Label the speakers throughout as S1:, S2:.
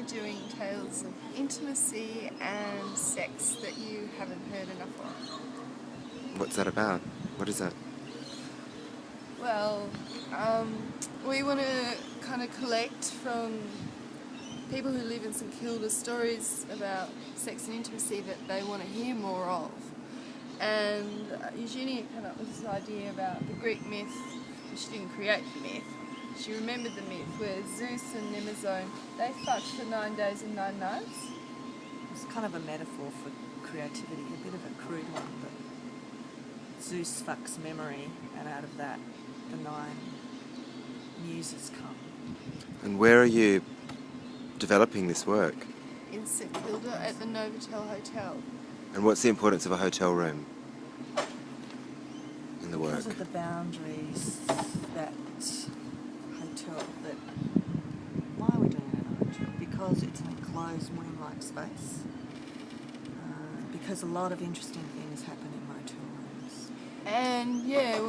S1: doing tales of intimacy and sex that you haven't heard enough of.
S2: What's that about? What is that?
S1: Well, we want to kind of collect from people who live in St Kilda stories about sex and intimacy that they want to hear more of. And Eugenia came up with this idea about the Greek myth. She didn't create the myth. She remembered the myth where Zeus and Mnemosyne, they fucked for 9 days and 9 nights.
S3: It's kind of a metaphor for creativity, a bit of a crude one, but Zeus fucks memory, and out of that, the 9 muses come.
S2: And where are you developing this work?
S1: In St Kilda at the Novotel Hotel.
S2: And what's the importance of a hotel room in the work?
S3: Because of the boundaries that hotel, that why are we doing it in a hotel? Because it's an enclosed womb-like space. Because a lot of interesting things happen in motel rooms.
S1: And yeah,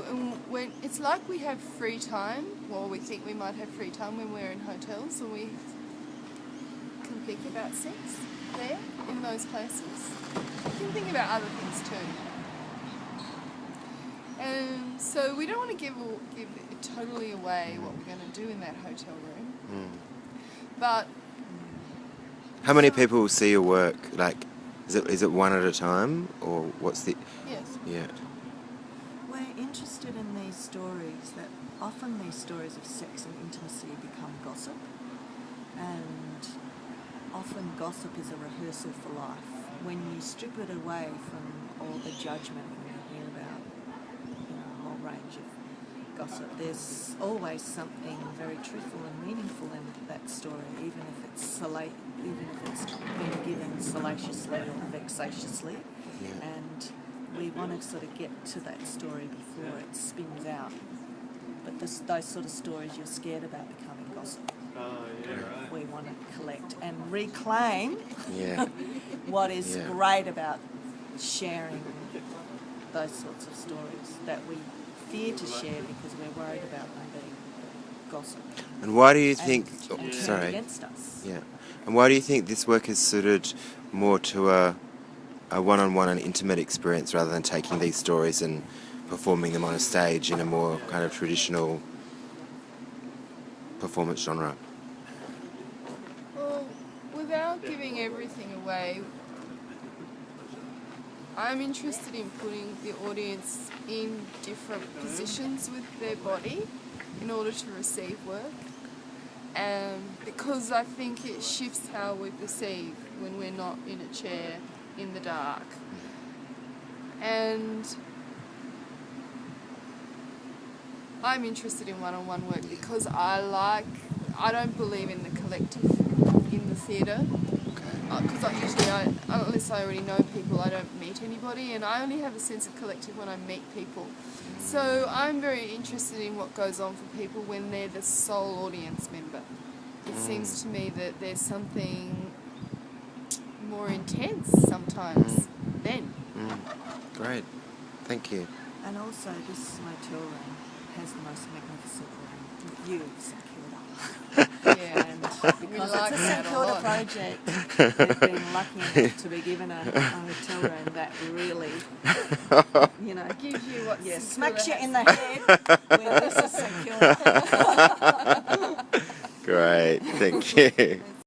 S1: when it's like we have free time, or we think we might have free time when we're in hotels, and we can think about sex there in those places. You can think about other things too. And so we don't want to give it totally away what we're going to do in that hotel room. But
S2: how many people see your work? Like, is it one at a time, or what's the?
S1: Yes.
S2: Yeah.
S3: We're interested in these stories that often these stories of sex and intimacy become gossip, and often gossip is a rehearsal for life. When you strip it away from all the judgment when you hear about a whole range of gossip, there's always something very truthful and meaningful in that story, even if it's been given salaciously or vexatiously.
S2: Yeah.
S3: And we want to sort of get to that story before it spins out. But those sort of stories you're scared about becoming gossip. We want to collect and reclaim what is great about sharing those sorts of stories that we fear to share because we're worried about them being gossip.
S2: And why do you think?
S3: And
S2: sorry.
S3: against us.
S2: Yeah. And why do you think this work is suited more to a one-on-one and intimate experience rather than taking these stories and performing them on a stage in a more kind of traditional performance genre?
S1: Well, without giving everything away, I'm interested in putting the audience in different positions with their body in order to receive work. Because I think it shifts how we perceive when we're not in a chair in the dark. And I'm interested in one-on-one work because I don't believe in the collective in the theatre. Because unless I already know people, I don't meet anybody, and I only have a sense of collective when I meet people. So I'm very interested in what goes on for people when they're the sole audience member. It seems to me that there's something more intense sometimes then.
S2: Great, thank you.
S3: And also this motel room has the most magnificent view of St Kilda.
S1: Yeah,
S3: And because it's a St Kilda project, they've been lucky enough to be given a hotel room that really,
S1: gives you what
S3: smacks you in the head with this is St Kilda.
S2: Great, thank you.